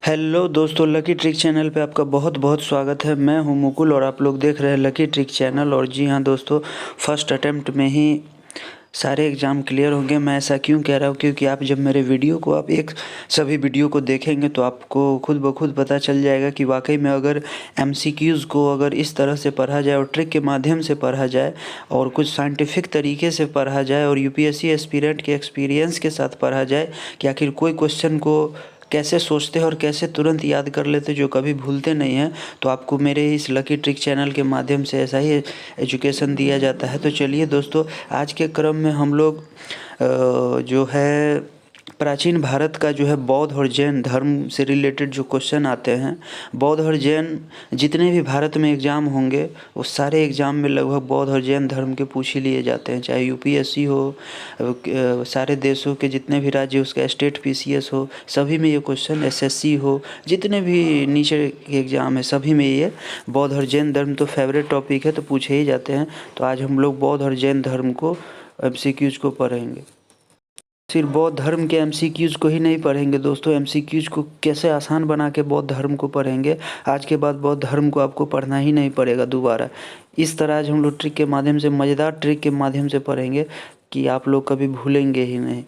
Hello दोस्तों, lucky trick channel पे आपका बहुत बहुत स्वागत है। मैं हूं मुकुल और आप लोग देख रहे हैं लकी ट्रिक चैनल। और जी हां दोस्तों, फर्स्ट अटेम्प्ट में ही सारे एग्ज़ाम क्लियर होंगे। मैं ऐसा क्यों कह रहा हूं, क्योंकि आप जब मेरे वीडियो को सभी वीडियो को देखेंगे तो आपको खुद ब खुद पता चल जाएगा कि वाकई में अगर एमसीक्यूज़ को अगर इस तरह से पढ़ा जाए और ट्रिक के माध्यम से पढ़ा जाए और कुछ साइंटिफिक तरीके से पढ़ा जाए और यूपीएससी एस्पिरेंट के एक्सपीरियंस के साथ पढ़ा जाए कि आखिर कोई क्वेश्चन को कैसे सोचते हैं और कैसे तुरंत याद कर लेते जो कभी भूलते नहीं हैं, तो आपको मेरे इस लकी ट्रिक चैनल के माध्यम से ऐसा ही एजुकेशन दिया जाता है। तो चलिए दोस्तों, आज के क्रम में हम लोग जो है प्राचीन भारत का जो है बौद्ध और जैन धर्म से रिलेटेड जो क्वेश्चन आते हैं, बौद्ध और जैन जितने भी भारत में एग्ज़ाम होंगे वो सारे एग्ज़ाम में लगभग बौद्ध और जैन धर्म के पूछ ही लिए जाते हैं। चाहे यूपीएससी हो, सारे देशों के जितने भी राज्य उसका स्टेट पीसीएस हो, सभी में ये क्वेश्चन, एसएससी हो, जितने भी नीचे के एग्ज़ाम है सभी में ये बौद्ध और जैन धर्म तो फेवरेट टॉपिक है, तो पूछे ही जाते हैं। तो आज हम लोग बौद्ध और जैन धर्म को एमसीक्यूज़ को पढ़ेंगे। सिर्फ बौद्ध धर्म के एमसीक्यूज़ को ही नहीं पढ़ेंगे दोस्तों, एमसीक्यूज़ को कैसे आसान बना के बौद्ध धर्म को पढ़ेंगे। आज के बाद बौद्ध धर्म को आपको पढ़ना ही नहीं पड़ेगा दोबारा। इस तरह आज हम लोग ट्रिक के माध्यम से, मज़ेदार ट्रिक के माध्यम से पढ़ेंगे कि आप लोग कभी भूलेंगे ही नहीं।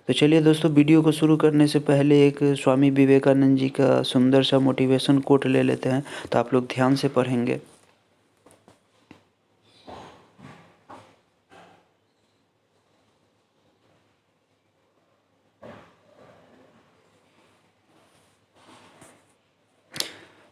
तो चलिए दोस्तों, वीडियो को शुरू करने से पहले एक स्वामी विवेकानंद जी का सुंदर सा मोटिवेशन कोट ले लेते हैं, तो आप लोग ध्यान से पढ़ेंगे।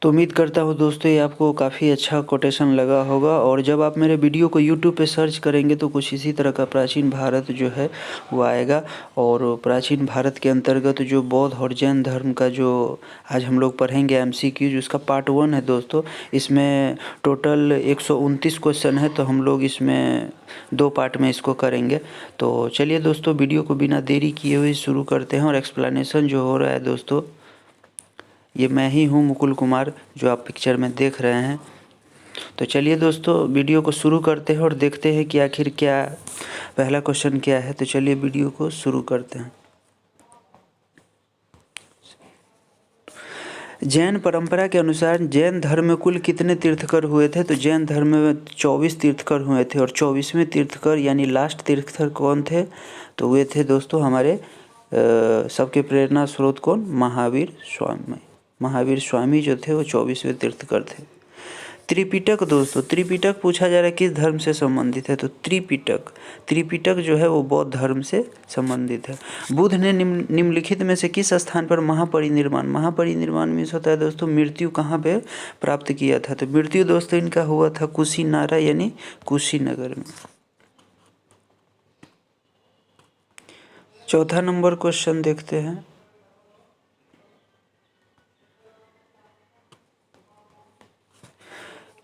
तो उम्मीद करता हूँ दोस्तों ये आपको काफ़ी अच्छा कोटेशन लगा होगा। और जब आप मेरे वीडियो को यूट्यूब पे सर्च करेंगे तो कुछ इसी तरह का प्राचीन भारत जो है वो आएगा। और प्राचीन भारत के अंतर्गत जो बौद्ध और जैन धर्म का जो आज हम लोग पढ़ेंगे एमसीक्यू, उसका पार्ट 1 है दोस्तों। इसमें टोटल 129 क्वेश्चन है, तो हम लोग इसमें 2 पार्ट में इसको करेंगे। तो चलिए दोस्तों, वीडियो को बिना देरी किए हुए शुरू करते हैं। और एक्सप्लेनेशन जो हो रहा है दोस्तों, ये मैं ही हूँ मुकुल कुमार, जो आप पिक्चर में देख रहे हैं। तो चलिए दोस्तों, वीडियो को शुरू करते हैं और देखते हैं कि आखिर क्या पहला क्वेश्चन क्या है। तो चलिए वीडियो को शुरू करते हैं। जैन परंपरा के अनुसार जैन धर्म में कुल कितने तीर्थकर हुए थे? तो जैन धर्म में 24 तीर्थकर हुए थे। और 24वें तीर्थकर यानी लास्ट तीर्थकर कौन थे? तो वे थे दोस्तों हमारे सबके प्रेरणा स्रोत कौन? महावीर स्वामी। महावीर स्वामी जो थे वो 24वें तीर्थकर थे। त्रिपिटक दोस्तों, त्रिपिटक पूछा जा रहा है किस धर्म से संबंधित है? तो त्रिपिटक जो है वो बौद्ध धर्म से संबंधित है। बुद्ध ने निम्नलिखित में से किस स्थान पर महापरिनिर्वाण मीन्स होता है दोस्तों मृत्यु कहाँ पे प्राप्त किया था? तो मृत्यु दोस्तों इनका हुआ था कुशीनारा यानी कुशीनगर में। चौथा नंबर क्वेश्चन देखते हैं।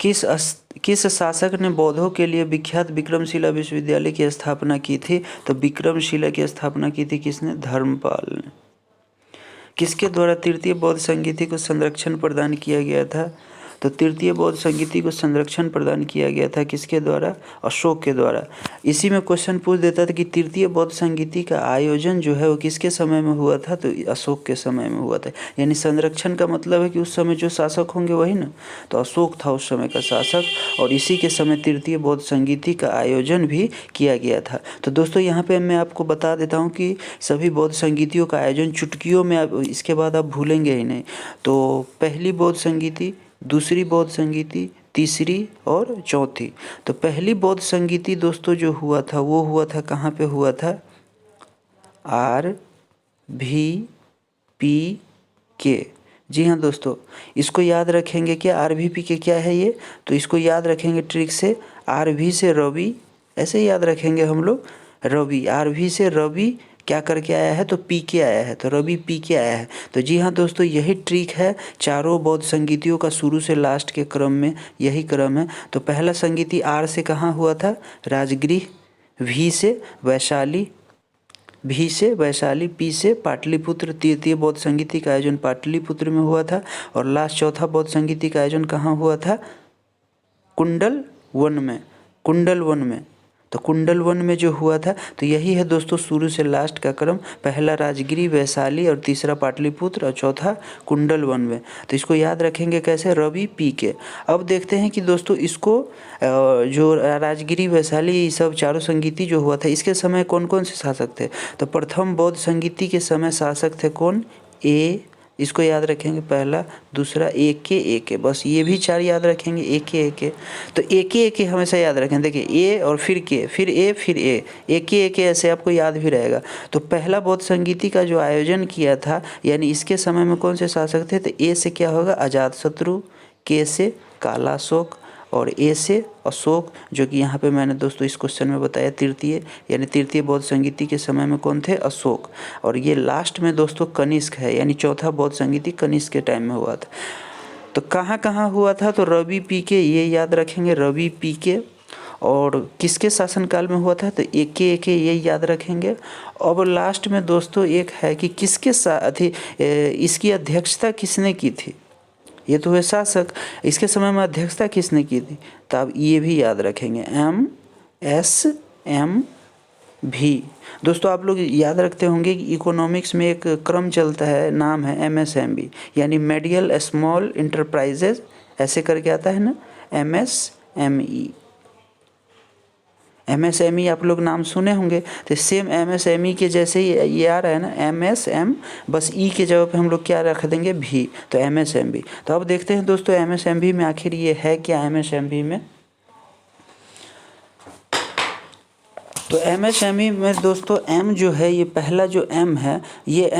किस शासक ने बौद्धों के लिए विख्यात विक्रमशिला विश्वविद्यालय की स्थापना की थी? तो विक्रमशिला की स्थापना की थी किसने? धर्मपाल ने। किसके द्वारा तृतीय बौद्ध संगीति को संरक्षण प्रदान किया गया था? तो तृतीय बौद्ध संगीति को संरक्षण प्रदान किया गया था किसके द्वारा? अशोक के द्वारा। इसी में क्वेश्चन पूछ देता था कि तृतीय बौद्ध संगीति का आयोजन जो है वो किसके समय में हुआ था? तो अशोक के समय में हुआ था। यानी संरक्षण का मतलब है कि उस समय जो शासक होंगे वही ना, तो अशोक था उस समय का शासक। और इसी के समय तृतीय बौद्ध संगीति का आयोजन भी किया गया था। तो दोस्तों यहाँ पे मैं आपको बता देता हूँ कि सभी बौद्ध संगीतियों का आयोजन चुटकियों में, इसके बाद आप भूलेंगे ही नहीं। तो पहली बौद्ध संगीति, दूसरी बौद्ध संगीति, तीसरी और चौथी। तो पहली बौद्ध संगीति दोस्तों जो हुआ था वो हुआ था कहाँ पे हुआ था? RVP जी हाँ दोस्तों, इसको याद रखेंगे क्या? RVP क्या है ये? तो इसको याद रखेंगे ट्रिक से, RV से रवि, ऐसे याद रखेंगे हम लोग। रवि, RV से रवि क्या करके आया है? तो पी के आया है, तो रवि पी के आया है। तो जी हाँ दोस्तों, यही ट्रिक है चारों बौद्ध संगीतियों का, शुरू से लास्ट के क्रम में यही क्रम है। तो पहला संगीति R से कहाँ हुआ था? राजगृह। V से वैशाली, P से पाटलिपुत्र। तृतीय बौद्ध संगीति का आयोजन पाटलिपुत्र में हुआ था। और लास्ट चौथा बौद्ध संगीति का आयोजन कहाँ हुआ था? कुंडल वन में। तो कुंडल वन में जो हुआ था, तो यही है दोस्तों शुरू से लास्ट का क्रम। पहला राजगिरी, वैशाली और तीसरा पाटलिपुत्र और चौथा कुंडल वन में। तो इसको याद रखेंगे कैसे, रवि पी के। अब देखते हैं कि दोस्तों इसको जो राजगिरी, वैशाली, ये सब चारों संगीति जो हुआ था, इसके समय कौन कौन से शासक थे। तो प्रथम बौद्ध संगीति के समय शासक थे कौन, ए, इसको याद रखेंगे पहला, दूसरा ए के, बस ये भी चार याद रखेंगे, ए के। तो ए के हमेशा याद रखें। देखिए ए और फिर के, फिर ए, फिर ए के ऐसे आपको याद भी रहेगा। तो पहला बौद्ध संगीति का जो आयोजन किया था, यानी इसके समय में कौन से शासक थे, तो ए से क्या होगा, अजातशत्रु, के से कालाशोक और ए से अशोक, जो कि यहाँ पे मैंने दोस्तों इस क्वेश्चन में बताया तृतीय, यानी तृतीय बौद्ध संगीति के समय में कौन थे, अशोक। और ये लास्ट में दोस्तों कनिष्क है, यानी चौथा बौद्ध संगीति कनिष्क के टाइम में हुआ था। तो कहाँ कहाँ हुआ था, तो रवि पी के, ये याद रखेंगे, रवि पी के। और किसके शासनकाल में हुआ था, तो ए के ये याद रखेंगे। अब लास्ट में दोस्तों एक है कि किसके साथ इसकी अध्यक्षता किसने की थी, ये तो है शासक, इसके समय में अध्यक्षता किसने की थी, तो आप ये भी याद रखेंगे, MSMV। दोस्तों आप लोग याद रखते होंगे कि इकोनॉमिक्स में एक क्रम चलता है, नाम है MSME, यानी मीडियल स्मॉल इंटरप्राइजेज, ऐसे करके आता है ना, MSME आप लोग नाम सुने होंगे। तो सेम MSME के जैसे ही ये आ रहा है ना, MSM, बस ई के जगह पे हम लोग क्या रख देंगे, भी, तो MSMB। तो अब देखते हैं दोस्तों MSMB में आखिर ये है क्या, MSMB में। तो MSME में दोस्तों M जो है, ये पहला जो M है, ये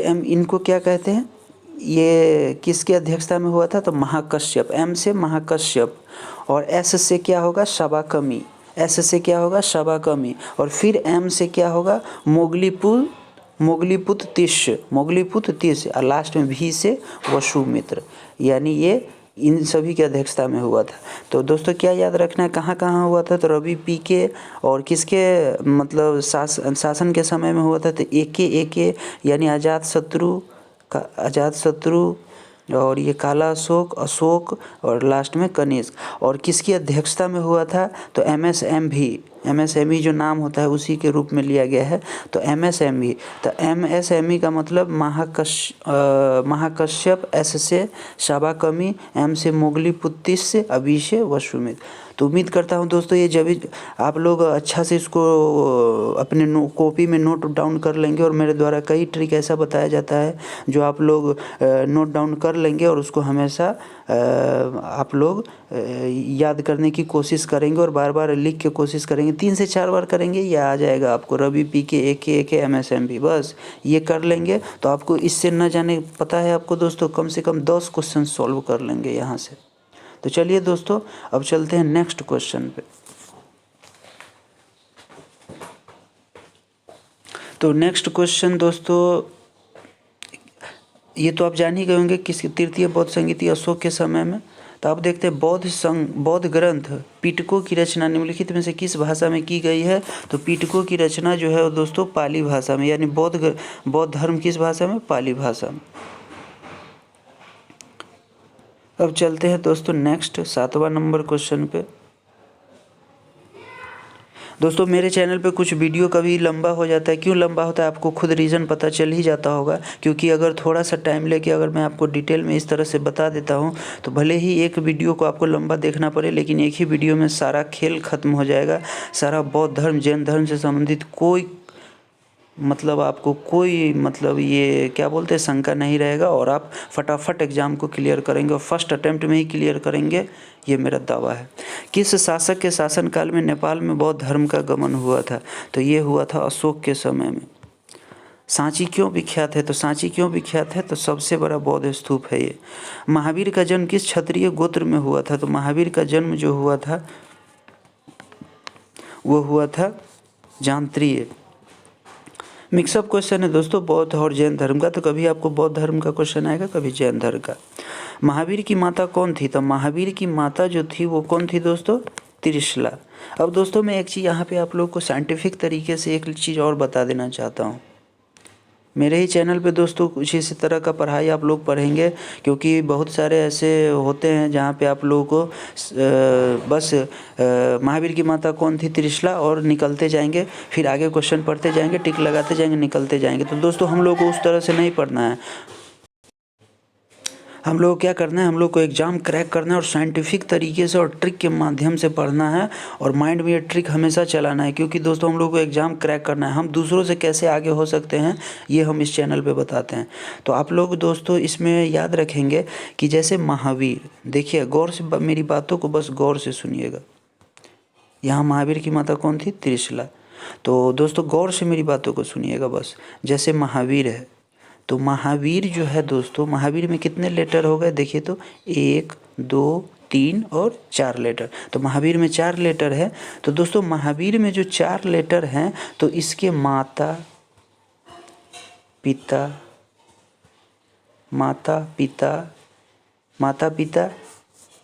M इनको क्या कहते हैं, ये किसकी अध्यक्षता में हुआ था, तो महाकश्यप, M से महाकश्यप। और S से क्या होगा, शबाकमी, S से क्या होगा, शबाकमी। और फिर M से क्या होगा, मोगलीपुत्र तिष्य, और लास्ट में भी से वसुमित्र, यानी ये इन सभी की अध्यक्षता में हुआ था। तो दोस्तों क्या याद रखना है, कहाँ कहाँ हुआ था, तो रवि पी के, और किसके मतलब शासन के समय में हुआ था, तो ए के, यानी अजातशत्रु, और ये काला अशोक और लास्ट में कनिष्क। और किसकी अध्यक्षता में हुआ था, तो MSME जो नाम होता है उसी के रूप में लिया गया है, तो MSME। तो MSME का मतलब महाकश्यप, S से शबाकमी, M से मोगलीपुत्र से, अभी से वसुमित्र। तो उम्मीद करता हूँ दोस्तों ये जब आप लोग अच्छा से इसको अपने कॉपी में नोट डाउन कर लेंगे, और मेरे द्वारा कई ट्रिक ऐसा बताया जाता है जो आप लोग नोट डाउन कर लेंगे, और उसको हमेशा आप लोग याद करने की कोशिश करेंगे, और बार बार लिख के कोशिश करेंगे, 3 से 4 बार करेंगे, ये आ जाएगा आपको, रवि पी के, ए के MSMB, बस ये कर लेंगे तो आपको इससे न जाने पता है आपको दोस्तों कम से कम 10 क्वेश्चन सॉल्व कर लेंगे यहाँ से। तो चलिए दोस्तों अब चलते हैं नेक्स्ट क्वेश्चन पे। तो नेक्स्ट क्वेश्चन दोस्तों, ये तो आप जान ही गए होंगे किस तृतीय बौद्ध संगीति अशोक के समय में। तो आप देखते हैं बौद्ध ग्रंथ पिटकों की रचना निम्नलिखित में से किस भाषा में की गई है। तो पिटकों की रचना जो है वो दोस्तों पाली भाषा में, यानी बौद्ध धर्म किस भाषा में, पाली भाषा में। अब चलते हैं दोस्तों नेक्स्ट 7वां नंबर क्वेश्चन पे। दोस्तों मेरे चैनल पे कुछ वीडियो कभी लंबा हो जाता है, क्यों लंबा होता है आपको खुद रीज़न पता चल ही जाता होगा, क्योंकि अगर थोड़ा सा टाइम लेके अगर मैं आपको डिटेल में इस तरह से बता देता हूँ तो भले ही एक वीडियो को आपको लंबा देखना पड़े, लेकिन एक ही वीडियो में सारा खेल खत्म हो जाएगा। सारा बौद्ध धर्म, जैन धर्म से संबंधित कोई आपको कोई ये क्या बोलते हैं शंका नहीं रहेगा, और आप फटाफट एग्ज़ाम को क्लियर करेंगे और फर्स्ट अटेम्प्ट में ही क्लियर करेंगे, ये मेरा दावा है। किस शासक के शासनकाल में नेपाल में बौद्ध धर्म का गमन हुआ था। तो ये हुआ था अशोक के समय में। सांची क्यों विख्यात है, तो सांची क्यों विख्यात है, तो सबसे बड़ा बौद्ध स्तूप है ये। महावीर का जन्म किस क्षत्रिय गोत्र में हुआ था। तो महावीर का जन्म जो हुआ था वो हुआ था जांत्रिय। मिक्सअप क्वेश्चन है दोस्तों बौद्ध और जैन धर्म का, तो कभी आपको बौद्ध धर्म का क्वेश्चन आएगा, कभी जैन धर्म का। महावीर की माता कौन थी। तो महावीर की माता जो थी वो कौन थी दोस्तों, त्रिशला। अब दोस्तों मैं एक चीज़ यहाँ पे आप लोग को साइंटिफिक तरीके से एक चीज़ और बता देना चाहता हूँ। मेरे ही चैनल पे दोस्तों कुछ इसी तरह का पढ़ाई आप लोग पढ़ेंगे, क्योंकि बहुत सारे ऐसे होते हैं जहाँ पे आप लोगों को बस महावीर की माता कौन थी, त्रिशला, और निकलते जाएंगे, फिर आगे क्वेश्चन पढ़ते जाएंगे, टिक लगाते जाएंगे, निकलते जाएंगे। तो दोस्तों हम लोग को उस तरह से नहीं पढ़ना है। हम लोग को क्या करना है, हम लोग को एग्ज़ाम क्रैक करना है और साइंटिफिक तरीके से और ट्रिक के माध्यम से पढ़ना है, और माइंड में ये ट्रिक हमेशा चलाना है, क्योंकि दोस्तों हम लोग को एग्ज़ाम क्रैक करना है। हम दूसरों से कैसे आगे हो सकते हैं ये हम इस चैनल पे बताते हैं। तो आप लोग दोस्तों इसमें याद रखेंगे कि जैसे महावीर, देखिए गौर से मेरी बातों को बस गौर से सुनिएगा। यहाँ महावीर की माता कौन थी, त्रिशला। तो दोस्तों गौर से मेरी बातों को सुनिएगा बस। जैसे महावीर है, तो महावीर जो है दोस्तों, महावीर में कितने लेटर हो गए, देखिए तो 1 2 3 और 4 लेटर। तो महावीर में 4 लेटर है। तो दोस्तों महावीर में जो 4 लेटर हैं, तो इसके माता पिता, माता पिता, माता पिता,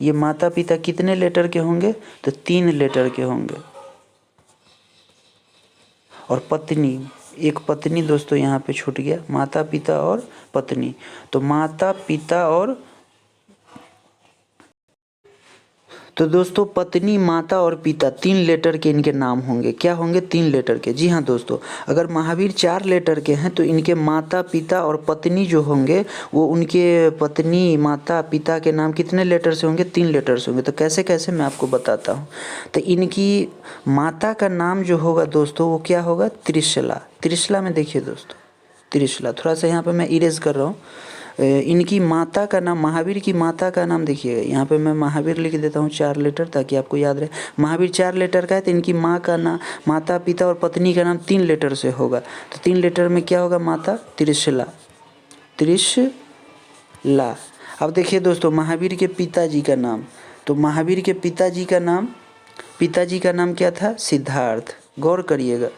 ये माता पिता कितने लेटर के होंगे, तो 3 लेटर के होंगे। और पत्नी, एक पत्नी दोस्तों यहाँ पे छूट गया, माता पिता और पत्नी। तो माता पिता और, तो दोस्तों पत्नी, माता और पिता 3 लेटर के इनके नाम होंगे। क्या होंगे, 3 लेटर के। जी हाँ दोस्तों, अगर महावीर 4 लेटर के हैं तो इनके माता पिता और पत्नी जो होंगे वो उनके पत्नी माता पिता के नाम कितने लेटर से होंगे, 3 लेटर से होंगे। तो कैसे कैसे मैं आपको बताता हूँ। तो इनकी माता का नाम जो होगा दोस्तों वो क्या होगा, त्रिशला। त्रिशला में देखिए दोस्तों, त्रिशला, थोड़ा सा यहाँ पर मैं इरेज कर रहा हूँ। इनकी माता का नाम, महावीर की माता का नाम देखिएगा, यहाँ पे मैं महावीर लिख देता हूँ 4 लेटर ताकि आपको याद रहे। महावीर 4 लेटर का है, तो इनकी माँ का नाम, माता पिता और पत्नी का नाम 3 लेटर से होगा। तो 3 लेटर में क्या होगा, माता, त्रिशला, त्रिशला। अब देखिए दोस्तों महावीर के पिताजी का नाम, तो महावीर के पिताजी का नाम क्या था, सिद्धार्थ। गौर करिएगा,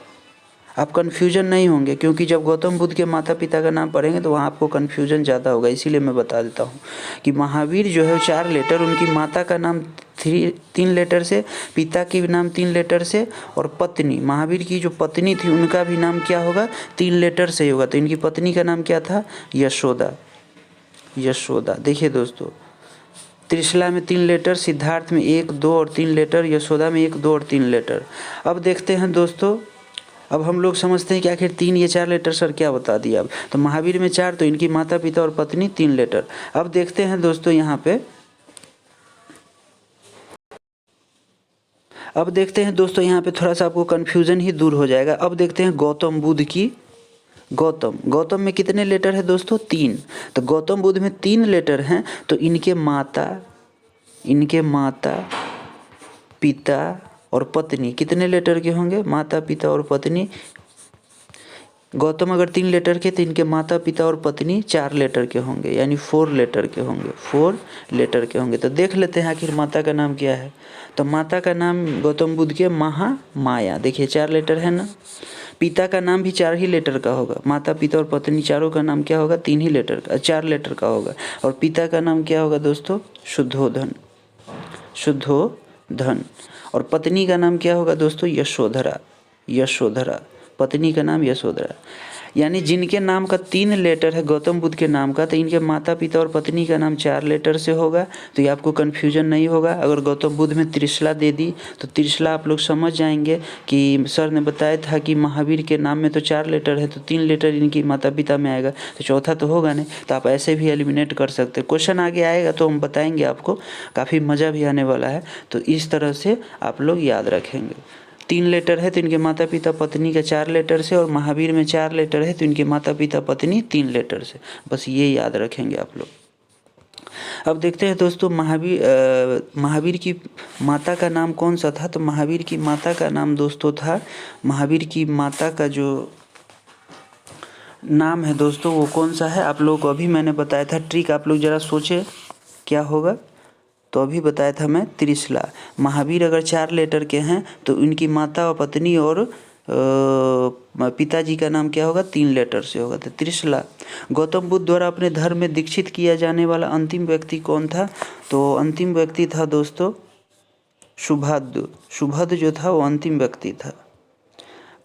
आप कन्फ्यूजन नहीं होंगे, क्योंकि जब गौतम बुद्ध के माता पिता का नाम पढ़ेंगे तो वहाँ आपको कन्फ्यूजन ज़्यादा होगा। इसीलिए मैं बता देता हूँ कि महावीर जो है 4 लेटर, उनकी माता का नाम 3 लेटर से, पिता की भी नाम 3 लेटर से, और पत्नी, महावीर की जो पत्नी थी उनका भी नाम क्या होगा, 3 लेटर से ही होगा। तो इनकी पत्नी का नाम क्या था, यशोदा। यशोदा। देखिए दोस्तों, त्रिशला में 3 लेटर, सिद्धार्थ में 1 2 और 3 लेटर, यशोदा में 1 2 और 3 लेटर। अब देखते हैं दोस्तों, अब हम लोग समझते हैं कि आखिर 3 ये 4 लेटर सर क्या बता दिया। अब तो महावीर में 4, तो इनकी माता पिता और पत्नी 3 लेटर। अब देखते हैं दोस्तों यहाँ पे, अब देखते हैं दोस्तों यहाँ पे थोड़ा सा आपको कन्फ्यूज़न ही दूर हो जाएगा। अब देखते हैं गौतम बुद्ध की, गौतम में कितने लेटर है दोस्तों, 3। तो गौतम बुद्ध में 3 लेटर हैं, तो इनके माता पिता और पत्नी कितने लेटर के होंगे, माता पिता और पत्नी। गौतम अगर 3 लेटर के, तो इनके माता पिता और पत्नी 4 लेटर के होंगे, यानी 4 लेटर के होंगे, 4 लेटर के होंगे। तो देख लेते हैं आखिर माता का नाम क्या है। तो माता का नाम गौतम बुद्ध के महामाया, देखिए 4 लेटर है ना। पिता का नाम भी 4 ही लेटर का होगा, माता पिता और पत्नी चारों का नाम क्या होगा, 3 ही लेटर का, 4 लेटर का होगा। और पिता का नाम क्या होगा दोस्तों, शुद्धोधन, शुद्धोधन। और पत्नी का नाम क्या होगा दोस्तों, यशोधरा, यशोधरा, पत्नी का नाम यशोधरा। यानी जिनके नाम का 3 लेटर है गौतम बुद्ध के नाम का, तो इनके माता पिता और पत्नी का नाम 4 लेटर से होगा। तो ये आपको कन्फ्यूजन नहीं होगा। अगर गौतम बुद्ध में त्रिशला दे दी तो त्रिशला आप लोग समझ जाएंगे कि सर ने बताया था कि महावीर के नाम में तो 4 लेटर है, तो 3 लेटर इनकी माता पिता में आएगा, तो चौथा तो होगा नहीं। तो आप ऐसे भी एलिमिनेट कर सकते। क्वेश्चन आगे आएगा तो हम बताएंगे आपको, काफ़ी मज़ा भी आने वाला है। तो इस तरह से आप लोग याद रखेंगे। 3 लेटर है तो इनके माता पिता पत्नी का 4 लेटर से, और महावीर में 4 लेटर है तो इनके माता पिता पत्नी 3 लेटर से। बस ये याद रखेंगे आप लोग। अब देखते हैं दोस्तों महावीर की माता का नाम कौन सा था। तो महावीर की माता का नाम दोस्तों था, महावीर की माता का जो नाम है दोस्तों वो कौन सा है, आप लोगों को अभी मैंने बताया था। ट्रिक आप लोग ज़रा सोचे क्या होगा। तो अभी बताया था मैं, त्रिशला। महावीर अगर 4 लेटर के हैं तो इनकी माता और पत्नी और पिताजी का नाम क्या होगा, 3 लेटर से होगा, तो त्रिशला। गौतम बुद्ध द्वारा अपने धर्म में दीक्षित किया जाने वाला अंतिम व्यक्ति कौन था। तो अंतिम व्यक्ति था दोस्तों शुभद्र। शुभद्र जो था वो अंतिम व्यक्ति था।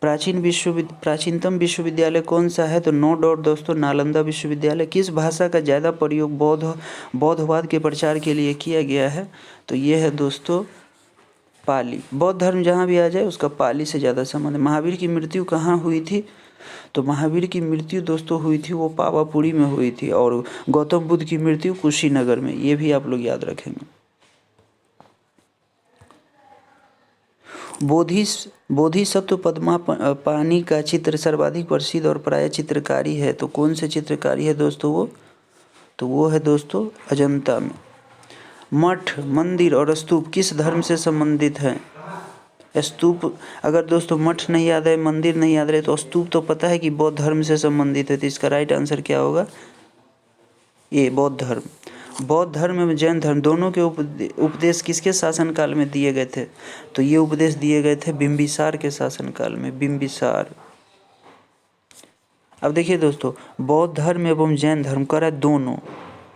प्राचीनतम विश्वविद्यालय कौन सा है? तो नो डाउट दोस्तों नालंदा विश्वविद्यालय। किस भाषा का ज़्यादा प्रयोग बौद्धवाद के प्रचार के लिए किया गया है? तो ये है दोस्तों पाली। बौद्ध धर्म जहाँ भी आ जाए उसका पाली से ज़्यादा संबंध है। महावीर की मृत्यु कहाँ हुई थी? तो महावीर की मृत्यु दोस्तों हुई थी वो पावापुरी में हुई थी, और गौतम बुद्ध की मृत्यु कुशीनगर में। ये भी आप लोग याद रखेंगे। बोधिसत्व पद्मा पानी का चित्र सर्वाधिक प्रसिद्ध और प्राय चित्रकारी है। तो कौन से चित्रकारी है दोस्तों वो? तो वो है दोस्तों अजंता में। मठ, मंदिर और स्तूप किस धर्म से संबंधित हैं? स्तूप, अगर दोस्तों मठ नहीं याद है, मंदिर नहीं याद रहे, तो स्तूप तो पता है कि बौद्ध धर्म से संबंधित है। तो इसका राइट आंसर क्या होगा? ये बौद्ध धर्म। बौद्ध धर्म एवं जैन धर्म दोनों के उपदेश किसके शासनकाल में दिए गए थे? तो ये उपदेश दिए गए थे बिंबिसार के शासनकाल में। बिंबिसार। अब देखिए दोस्तों, बौद्ध धर्म एवं जैन धर्म कह रहा है दोनों,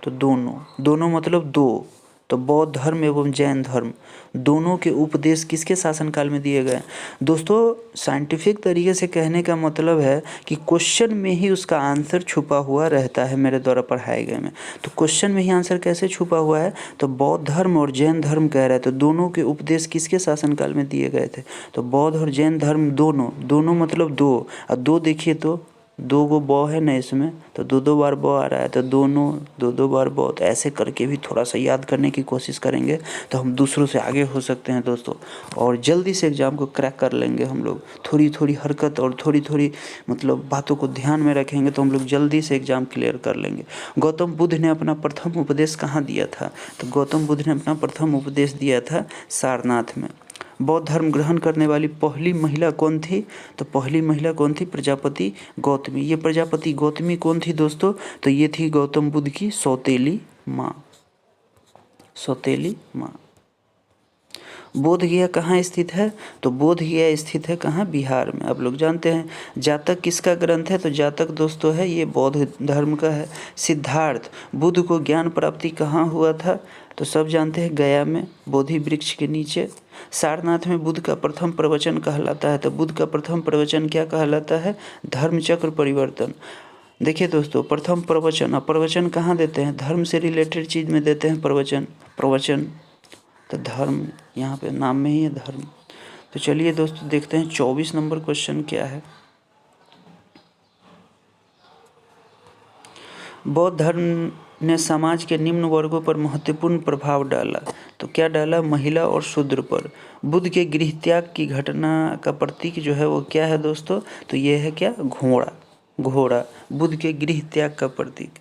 तो दोनों मतलब दो। तो बौद्ध धर्म एवं जैन धर्म दोनों के उपदेश किसके शासनकाल में दिए गए? दोस्तों साइंटिफिक तरीके से कहने का मतलब है कि क्वेश्चन में ही उसका आंसर छुपा हुआ रहता है मेरे द्वारा पढ़ाए गए में। तो क्वेश्चन में ही आंसर कैसे छुपा हुआ है? तो बौद्ध धर्म और जैन धर्म कह रहे हैं, तो दोनों के उपदेश किसके शासनकाल में दिए गए थे? तो बौद्ध और जैन धर्म दोनों मतलब दो। और दो देखिए तो दो गो बौ है ना इसमें, तो दो बार बौ आ रहा है, तो दोनों दो बार बौ। तो ऐसे करके भी थोड़ा सा याद करने की कोशिश करेंगे तो हम दूसरों से आगे हो सकते हैं दोस्तों, और जल्दी से एग्ज़ाम को क्रैक कर लेंगे हम लोग। थोड़ी थोड़ी हरकत और थोड़ी थोड़ी मतलब बातों को ध्यान में रखेंगे तो हम लोग जल्दी से एग्ज़ाम क्लियर कर लेंगे। गौतम बुद्ध ने अपना प्रथम उपदेश कहाँ दिया था? तो गौतम बुद्ध ने अपना प्रथम उपदेश दिया था सारनाथ में। बौद्ध धर्म ग्रहण करने वाली पहली महिला कौन थी? तो पहली महिला कौन थी? प्रजापति गौतमी। ये प्रजापति गौतमी कौन थी दोस्तों? तो ये थी गौतम बुद्ध की सौतेली माँ। सौतेली माँ। बोध गया कहाँ स्थित है? तो बोध गया स्थित है कहाँ? बिहार में। आप लोग जानते हैं। जातक किसका ग्रंथ है? तो जातक दोस्तों है ये बौद्ध धर्म का है। सिद्धार्थ बुद्ध को ज्ञान प्राप्ति कहाँ हुआ था? तो सब जानते हैं गया में, बोधि वृक्ष के नीचे। सारनाथ में बुद्ध का प्रथम प्रवचन कहलाता है। तो बुद्ध का प्रथम प्रवचन क्या कहलाता है? धर्मचक्र परिवर्तन। देखिए दोस्तों, प्रथम प्रवचन, और प्रवचन कहाँ देते हैं? धर्म से रिलेटेड चीज़ में देते हैं प्रवचन। तो धर्म यहाँ पे नाम में ही है धर्म। तो चलिए दोस्तों देखते हैं 24 नंबर क्वेश्चन क्या है। बौद्ध धर्म ने समाज के निम्न वर्गों पर महत्वपूर्ण प्रभाव डाला। तो क्या डाला? महिला और शूद्र पर। बुद्ध के गृह त्याग की घटना का प्रतीक जो है वो क्या है दोस्तों? तो ये है क्या? घोड़ा। बुद्ध के गृह त्याग का प्रतीक।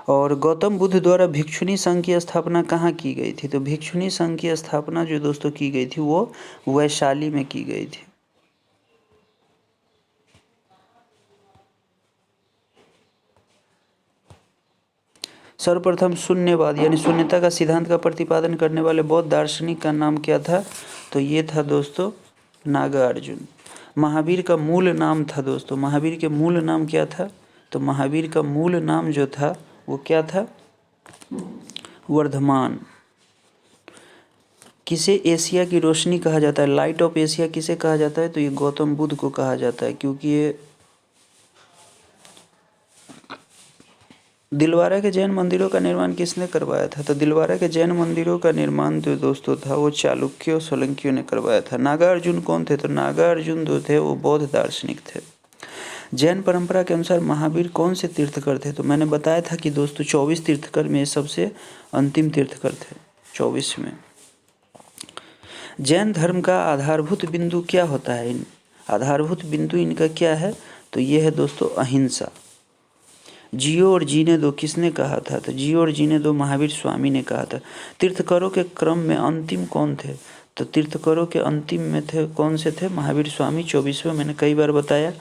और गौतम बुद्ध द्वारा भिक्षुणी संघ की स्थापना कहाँ की गई थी? तो भिक्षुणी संघ की स्थापना जो दोस्तों की गई थी वो वैशाली में की गई थी। सर्वप्रथम शून्यवाद यानी शून्यता का सिद्धांत का प्रतिपादन करने वाले बौद्ध दार्शनिक का नाम क्या था? तो ये था दोस्तों नागार्जुन। महावीर का मूल नाम था दोस्तों, महावीर के मूल नाम क्या था? तो महावीर का मूल नाम जो था वो क्या था? वर्धमान। किसे एशिया की रोशनी कहा जाता है? लाइट ऑफ एशिया किसे कहा जाता है? तो ये गौतम बुद्ध को कहा जाता है, क्योंकि ये दिलवारा के जैन मंदिरों का निर्माण किसने करवाया था? तो दिलवारा के जैन मंदिरों का निर्माण जो दोस्तों था वो चालुक्य और सोलंकियों ने करवाया था। नागार्जुन कौन थे? तो नागार्जुन जो थे वो बौद्ध दार्शनिक थे। जैन परंपरा के अनुसार महावीर कौन से तीर्थकर थे? तो मैंने बताया था कि दोस्तों 24 तीर्थकर में सबसे अंतिम तीर्थकर थे 24 में। जैन धर्म का आधारभूत बिंदु क्या होता है? आधारभूत बिंदु इनका क्या है? तो ये है दोस्तों अहिंसा। जियो और जीने दो किसने कहा था? तो जियो और जीने दो महावीर स्वामी ने कहा था। तीर्थकरों के क्रम में अंतिम कौन थे? तो तीर्थकरों के अंतिम में थे कौन से थे? महावीर स्वामी 24वें। मैंने कई बार बताया।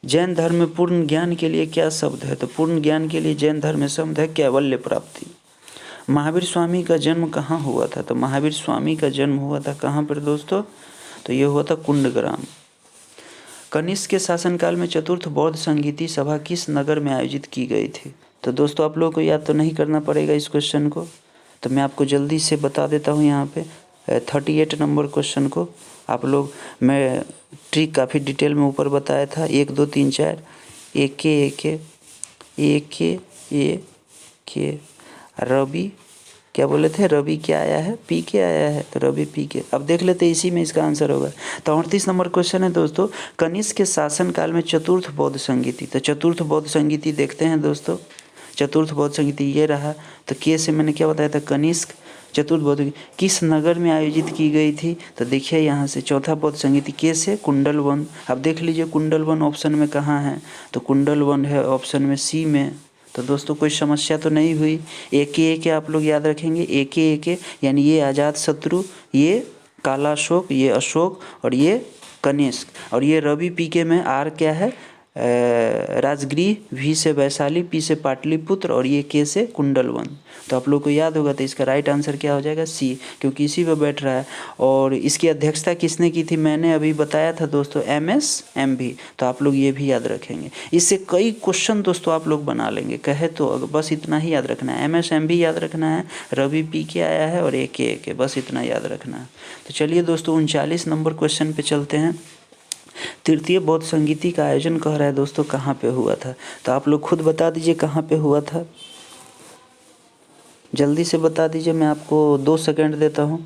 जैन धर्म में पूर्ण ज्ञान के लिए क्या शब्द है? तो पूर्ण ज्ञान के लिए जैन धर्म में शब्द है कैवल्य प्राप्ति। महावीर स्वामी का जन्म कहाँ हुआ था? तो महावीर स्वामी का जन्म हुआ था कहाँ पर दोस्तों? तो ये हुआ था कुंडग्राम। कनिष्क के शासनकाल में चतुर्थ बौद्ध संगीति सभा किस नगर में आयोजित की गई थी? तो दोस्तों आप लोगों को याद तो नहीं करना पड़ेगा इस क्वेश्चन को, तो मैं आपको जल्दी से बता देता हूँ यहाँ पे। 38 नंबर क्वेश्चन को आप लोग, मैं ट्रिक काफ़ी डिटेल में ऊपर बताया था, 1 2 3 4 एक के रवि क्या बोले थे, रवि क्या आया है, पी के आया है, तो रवि पी के। अब देख लेते इसी में इसका आंसर होगा। तो 38 नंबर क्वेश्चन है दोस्तों, कनिष्क के शासनकाल में चतुर्थ बौद्ध संगीति। तो चतुर्थ बौद्ध संगीति देखते हैं दोस्तों, चतुर्थ बौद्ध संगीति ये रहा। तो के से मैंने क्या बताया था, कनिष्क चतुर्थ बौद्ध किस नगर में आयोजित की गई थी। तो देखिए यहाँ से चौथा बौद्ध संगीति के से कुंडलवन। अब देख लीजिए कुंडलवन ऑप्शन में कहाँ है, तो कुंडलवन है ऑप्शन में सी में। तो दोस्तों कोई समस्या तो नहीं हुई। एक आप लोग याद रखेंगे, एक यानी ये आज़ाद शत्रु, ये काला अशोक, ये अशोक और ये कनिष्क। और ये रवि पी के में आर क्या है, राजगृह, वी से वैशाली, पी से पाटलिपुत्र और ये के से कुंडलवन। तो आप लोग को याद होगा, तो इसका राइट आंसर क्या हो जाएगा, सी, क्योंकि इसी पे बैठ रहा है। और इसकी अध्यक्षता किसने की थी, मैंने अभी बताया था दोस्तों, MSMV। तो आप लोग ये भी याद रखेंगे। इससे कई क्वेश्चन दोस्तों आप लोग बना लेंगे, कहे तो बस इतना ही याद रखना है, MSMV याद रखना है, रवि पी के आया है और एक बस इतना याद रखना है। तो चलिए दोस्तों 39 नंबर क्वेश्चन पे चलते हैं। तृतीय बौद्ध संगीति का आयोजन कह रहा है दोस्तों कहाँ पे हुआ था। तो आप लोग खुद बता दीजिए कहाँ पे हुआ था, जल्दी से बता दीजिए, मैं आपको 2 सेकंड देता हूँ।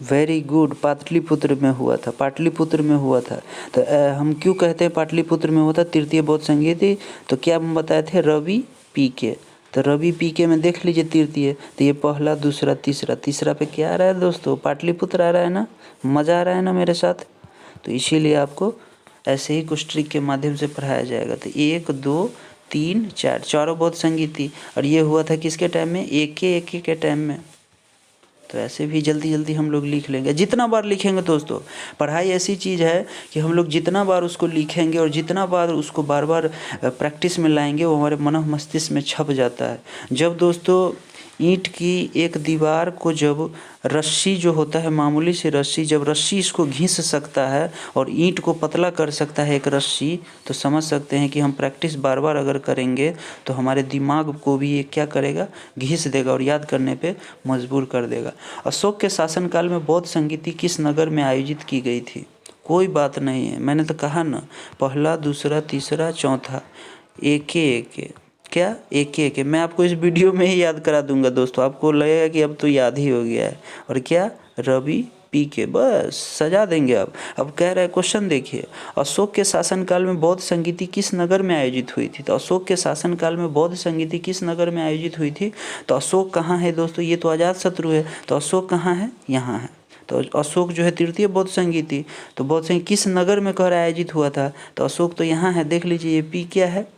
वेरी गुड, पाटलिपुत्र में हुआ था, पाटलिपुत्र में हुआ था। तो हम क्यों कहते हैं पाटलिपुत्र में हुआ था तृतीय बौद्ध संगीति, तो क्या हम बताए थे, रवि पी के। तो रवि पी के में देख लीजिए तृतीय, तो ये पहला दूसरा तीसरा, तीसरा पे क्या आ रहा है दोस्तों, पाटलिपुत्र आ रहा है ना, मज़ा आ रहा है ना मेरे साथ। तो इसीलिए आपको ऐसे ही कुछ ट्रिक के माध्यम से पढ़ाया जाएगा। तो 1 2 3 4 चारों बौद्ध संगीति, और ये हुआ था किसके टाइम में, एक के टाइम में। तो ऐसे भी जल्दी जल्दी हम लोग लिख लेंगे, जितना बार लिखेंगे दोस्तों। पढ़ाई ऐसी चीज़ है कि हम लोग जितना बार उसको लिखेंगे और जितना बार उसको बार बार प्रैक्टिस में लाएंगे, वो हमारे मन मस्तिष्क में छप जाता है। जब दोस्तों ईंट की एक दीवार को जब रस्सी जो होता है, मामूली सी रस्सी, जब रस्सी इसको घिस सकता है और ईंट को पतला कर सकता है एक रस्सी, तो समझ सकते हैं कि हम प्रैक्टिस बार बार अगर करेंगे तो हमारे दिमाग को भी ये क्या करेगा, घिस देगा और याद करने पे मजबूर कर देगा। अशोक के शासनकाल में बौद्ध संगीति किस नगर में आयोजित की गई थी। कोई बात नहीं है, मैंने तो कहा ना, पहला दूसरा तीसरा चौथा, एक क्या एक मैं आपको इस वीडियो में ही याद करा दूंगा दोस्तों, आपको लगेगा कि अब तो याद ही हो गया है। और क्या, रवि पी के, बस सजा देंगे। अब कह रहा है क्वेश्चन देखिए, अशोक के शासनकाल में बौद्ध संगीति किस नगर में आयोजित हुई थी। तो अशोक के शासनकाल में बौद्ध संगीति किस नगर में आयोजित हुई थी। तो अशोक कहाँ है दोस्तों, ये तो अजात शत्रु है, तो अशोक कहाँ है, यहाँ है। तो अशोक जो है तृतीय बौद्ध संगीति, तो बौद्ध संगीति किस नगर में कह रहा आयोजित हुआ था, तो अशोक तो यहाँ है। देख लीजिए ये पी क्या है,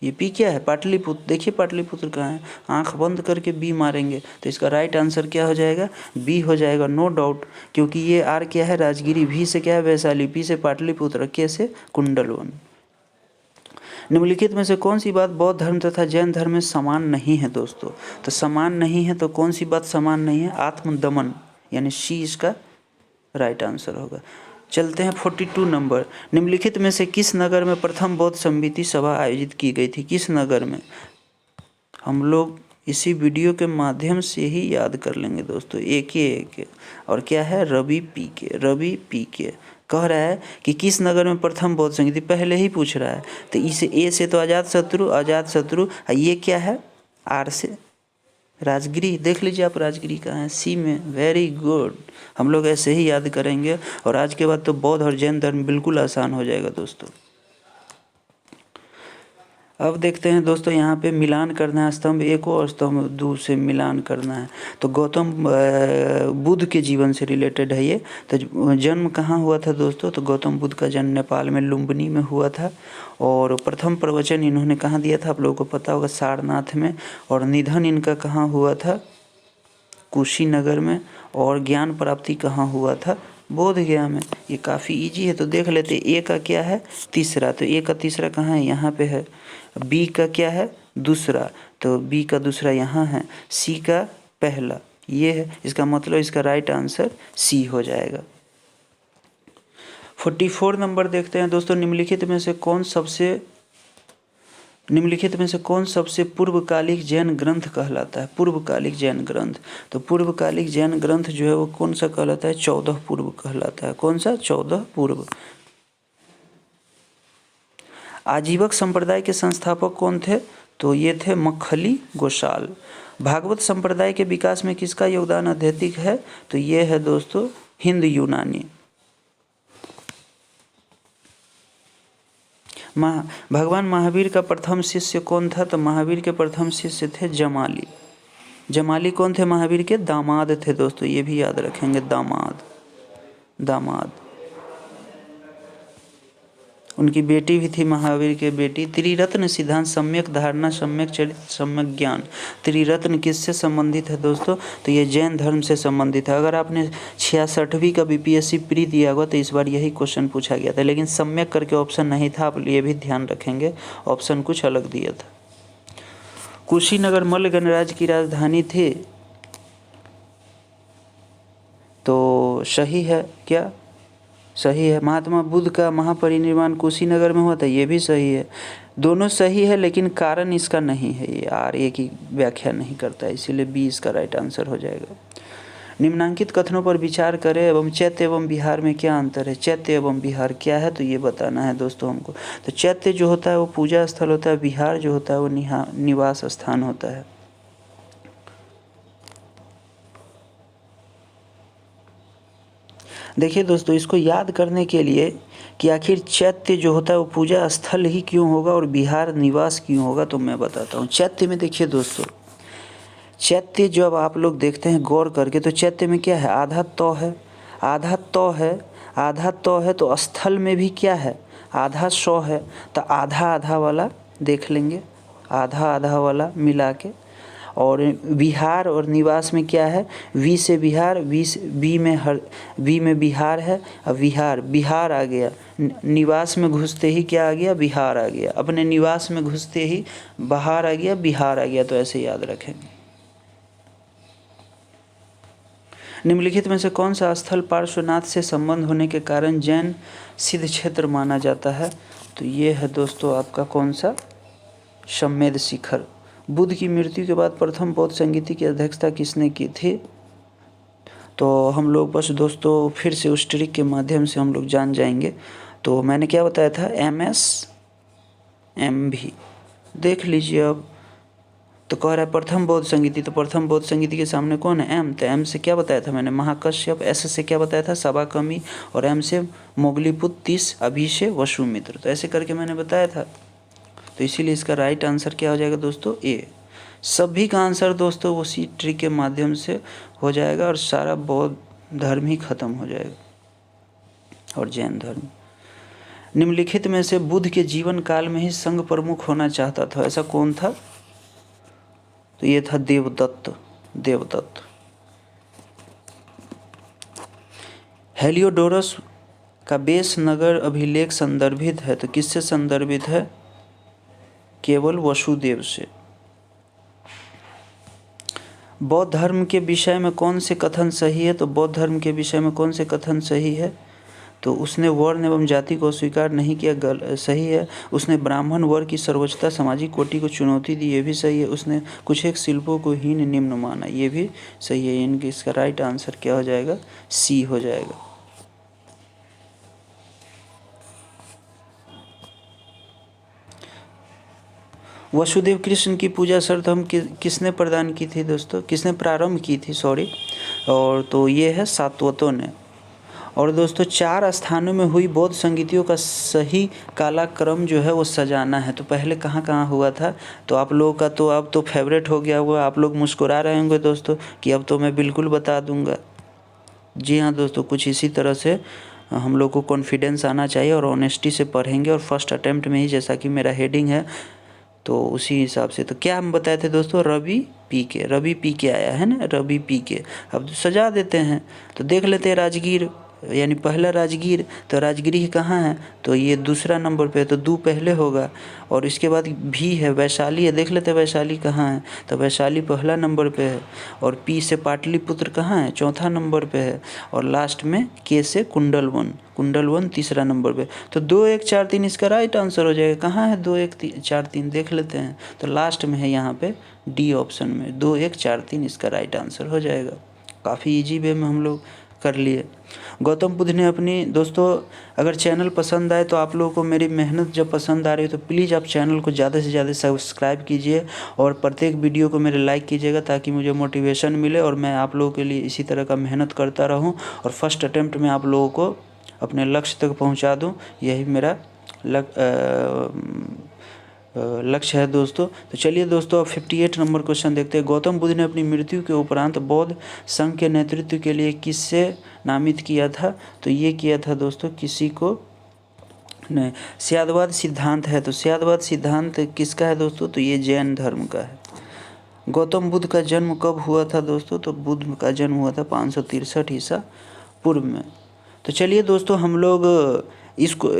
ये पी क्या है, पाटलिपुत्र। देखिए पाटलिपुत्र कहाँ है, आंख बंद करके बी मारेंगे तो इसका राइट आंसर क्या हो जाएगा, बी हो जाएगा, नो डाउट। क्योंकि ये आर क्या है, राजगिरी, भी से क्या है, वैशाली, पी से पाटलिपुत्र, के से कुंडलवन। निम्नलिखित में से कौन सी बात बौद्ध धर्म तथा जैन धर्म में समान नहीं है दोस्तों। तो समान नहीं है, तो कौन सी बात समान नहीं है, आत्मदमन, यानी सी इसका राइट आंसर होगा। चलते हैं 42 नंबर, निम्नलिखित में से किस नगर में प्रथम बौद्ध समिति सभा आयोजित की गई थी, किस नगर में। हम लोग इसी वीडियो के माध्यम से ही याद कर लेंगे दोस्तों, एक और क्या है, रवि पी के कह रहा है कि किस नगर में प्रथम बौद्ध संगीति, पहले ही पूछ रहा है। तो इसे ए से तो अजात शत्रु, ये क्या है, आर से राजगिरी। देख लीजिए आप राजगिरी कहाँ है, सी में, वेरी गुड। हम लोग ऐसे ही याद करेंगे और आज के बाद तो बौद्ध और जैन धर्म बिल्कुल आसान हो जाएगा दोस्तों। अब देखते हैं दोस्तों, यहाँ पे मिलान करना है, स्तंभ 1 और स्तंभ 2 से मिलान करना है। तो गौतम बुद्ध के जीवन से रिलेटेड है ये। तो जन्म कहाँ हुआ था दोस्तों, तो गौतम बुद्ध का जन्म नेपाल में लुम्बिनी में हुआ था। और प्रथम प्रवचन इन्होंने कहाँ दिया था, आप लोगों को पता होगा, सारनाथ में। और निधन इनका कहाँ हुआ था, कुशीनगर में। और ज्ञान प्राप्ति कहाँ हुआ था, बोध गया में। ये काफ़ी इजी है, तो देख लेते। ए का क्या है, तीसरा, तो ए का तीसरा कहाँ है, यहाँ पे है। बी का क्या है, दूसरा, तो बी का दूसरा यहाँ है। सी का पहला ये है, इसका मतलब इसका राइट आंसर सी हो जाएगा। 44 नंबर देखते हैं दोस्तों, निम्नलिखित में से कौन सबसे निम्नलिखित में से कौन सबसे पूर्वकालिक जैन ग्रंथ कहलाता है? पूर्वकालिक जैन ग्रंथ, तो पूर्वकालिक जैन ग्रंथ जो है वो कौन सा कहलाता है? 14 पूर्व कहलाता है। कौन सा? 14 पूर्व। आजीवक संप्रदाय के संस्थापक कौन थे? तो ये थे मक्खली गोसाल। भागवत संप्रदाय के विकास में किसका योगदान अत्यधिक है? तो ये है दोस्तों हिंद यूनानी। भगवान महावीर का प्रथम शिष्य कौन था? तो महावीर के प्रथम शिष्य थे जमाली। जमाली कौन थे? महावीर के दामाद थे दोस्तों, ये भी याद रखेंगे, दामाद। उनकी बेटी भी थी महावीर के बेटी। त्रिरत्न सिद्धांत, सम्यक धारणा, सम्यक चरित्र, सम्यक ज्ञान। त्रिरत्न किससे संबंधित है दोस्तों? तो ये जैन धर्म से संबंधित है। अगर आपने 66वीं का बीपीएससी प्री दिया होगा तो इस बार यही क्वेश्चन पूछा गया था, लेकिन सम्यक करके ऑप्शन नहीं था, आप ये भी ध्यान रखेंगे, ऑप्शन कुछ अलग दिया था। कुशीनगर मल्ल गणराज्य की राजधानी थी, तो सही है क्या? सही है। महात्मा बुद्ध का महापरिनिर्वाण कुशीनगर में हुआ था, ये भी सही है। दोनों सही है, लेकिन कारण इसका नहीं है, ये आर्य की व्याख्या नहीं करता है, इसीलिए बी इसका राइट आंसर हो जाएगा। निम्नांकित कथनों पर विचार करें एवं चैत्य एवं विहार में क्या अंतर है? चैत्य एवं विहार क्या है, तो ये बताना है दोस्तों हमको। तो चैत्य जो होता है वो पूजा स्थल होता है, विहार जो होता है वो निवास स्थान होता है। देखिए दोस्तों, इसको याद करने के लिए कि आखिर चैत्य जो होता है वो पूजा स्थल ही क्यों होगा और विहार निवास क्यों होगा, तो मैं बताता हूँ। चैत्य में देखिए दोस्तों, चैत्य जब आप लोग देखते हैं गौर करके, तो चैत्य में क्या है? आधा तौ है, आधा तौ है, आधा तौ है, तो स्थल में भी क्या है? आधा सौ है, तो आधा आधा वाला देख लेंगे, आधा आधा वाला मिला के। और विहार और निवास में क्या है? वी से विहार, वी में विहार है, अब विहार आ गया, निवास में घुसते ही क्या आ गया? विहार आ गया, अपने निवास में घुसते ही बाहर आ गया, बिहार आ गया, तो ऐसे याद रखेंगे। निम्नलिखित में से कौन सा स्थल पार्श्वनाथ से संबंध होने के कारण जैन सिद्ध क्षेत्र माना जाता है? तो ये है दोस्तों आपका कौन सा? सम्मेद शिखर। बुद्ध की मृत्यु के बाद प्रथम बौद्ध संगीति की अध्यक्षता किसने की थी? तो हम लोग बस दोस्तों फिर से उस ट्रिक के माध्यम से हम लोग जान जाएंगे। तो मैंने क्या बताया था? MSMV देख लीजिए अब। तो कह रहा है प्रथम बौद्ध संगीति, तो प्रथम बौद्ध संगीति के सामने कौन है? M। तो M से क्या बताया था मैंने? महाकश्यप। S से क्या बताया था? सबाकर्मी। और M से मोगलीपुत्र, 30 अभी से वसुमित्र। तो ऐसे करके मैंने बताया था, तो इसीलिए इसका राइट आंसर क्या हो जाएगा दोस्तों? ए। सभी का आंसर दोस्तों उसी ट्रिक के माध्यम से हो जाएगा और सारा बौद्ध धर्म ही खत्म हो जाएगा और जैन धर्म। निम्नलिखित में से बुद्ध के जीवन काल में ही संघ प्रमुख होना चाहता था, ऐसा कौन था? तो ये था देवदत्त। हेलियोडोरस का बेस नगर अभिलेख संदर्भित है, तो किससे संदर्भित है? केवल वसुदेव से। बौद्ध धर्म के विषय में कौन से कथन सही है? तो बौद्ध धर्म के विषय में कौन से कथन सही है? तो उसने वर्ण एवं जाति को स्वीकार नहीं किया, सही है। उसने ब्राह्मण वर्ग की सर्वोच्चता सामाजिक कोटि को चुनौती दी, ये भी सही है। उसने कुछ एक शिल्पों को हीन निम्न माना, ये भी सही है। इनके इसका राइट आंसर क्या हो जाएगा? सी हो जाएगा। वसुदेव कृष्ण की पूजा सर्वप्रथम किसने प्रदान की थी दोस्तों? किसने प्रारंभ की थी, सॉरी। और तो ये है सातवतों ने। और दोस्तों 4 स्थानों में हुई बौद्ध संगीतियों का सही कालक्रम जो है वो सजाना है। तो पहले कहाँ कहाँ हुआ था? तो आप लोगों का तो अब तो फेवरेट हो गया होगा, आप लोग मुस्कुरा रहे होंगे दोस्तों कि अब तो मैं बिल्कुल बता दूंगा। जी हाँ दोस्तों, कुछ इसी तरह से हम लोग को कॉन्फिडेंस आना चाहिए और ऑनेस्टी से पढ़ेंगे और फर्स्ट अटैम्प्ट में ही, जैसा कि मेरा हेडिंग है तो उसी हिसाब से। तो क्या हम बताए थे दोस्तों? रवि पी के आया है ना, रवि पी के। अब सजा देते हैं, तो देख लेते हैं राजगीर यानी पहला राजगीर, तो राजगिरी कहाँ है, तो ये दूसरा नंबर पे है, तो दू पहले होगा। और इसके बाद भी है, वैशाली है, देख लेते हैं वैशाली कहाँ है, तो वैशाली पहला नंबर पे है। और पी से पाटलिपुत्र कहाँ है, चौथा नंबर पे है। और लास्ट में के से कुंडलवन, कुंडलवन तीसरा नंबर पे। तो 2 1 4 3 इसका राइट आंसर हो जाएगा। कहाँ है 2 1 4 3, देख लेते हैं, तो लास्ट में है यहाँ पे डी ऑप्शन में, 2 1 4 3 इसका राइट आंसर हो जाएगा। काफ़ी इजी वे में हम लोग कर लिए। गौतम बुद्ध ने अपनी, दोस्तों अगर चैनल पसंद आए तो आप लोगों को मेरी मेहनत जब पसंद आ रही हो तो प्लीज़ आप चैनल को ज़्यादा से ज़्यादा सब्सक्राइब कीजिए और प्रत्येक वीडियो को मेरे लाइक कीजिएगा, ताकि मुझे मोटिवेशन मिले और मैं आप लोगों के लिए इसी तरह का मेहनत करता रहूं और फर्स्ट अटेम्प्ट में आप लोगों को अपने लक्ष्य तक पहुंचा दूं। यही मेरा लक्ष्य है दोस्तों। तो चलिए दोस्तों, अब 58 नंबर क्वेश्चन देखते हैं। गौतम बुद्ध ने अपनी मृत्यु के उपरांत बौद्ध संघ के नेतृत्व के लिए किससे नामित किया था, तो ये किया था दोस्तों किसी को नहीं। स्यादवाद सिद्धांत है, तो स्यादवाद सिद्धांत किसका है दोस्तों, तो ये जैन धर्म का है। गौतम बुद्ध का जन्म कब हुआ था दोस्तों, तो बुद्ध का जन्म हुआ था 563 ईसा पूर्व में। तो चलिए दोस्तों, हम लोग इसको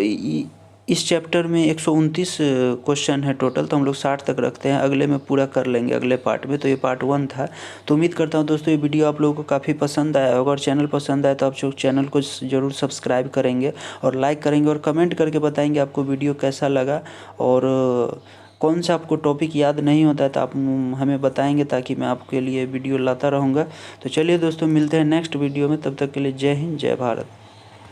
इस चैप्टर में 129 क्वेश्चन है टोटल, तो हम लोग 60 तक रखते हैं, अगले में पूरा कर लेंगे अगले पार्ट में। तो ये पार्ट 1 था। तो उम्मीद करता हूँ दोस्तों ये वीडियो आप लोगों को काफ़ी पसंद आया होगा, और चैनल पसंद आया तो आप लोग चैनल को ज़रूर सब्सक्राइब करेंगे और लाइक करेंगे और कमेंट करके बताएंगे आपको वीडियो कैसा लगा, और कौन सा आपको टॉपिक याद नहीं होता है तो आप हमें बताएंगे, ताकि मैं आपके लिए वीडियो लाता रहूँगा। तो चलिए दोस्तों, मिलते हैं नेक्स्ट वीडियो में, तब तक के लिए जय हिंद जय भारत।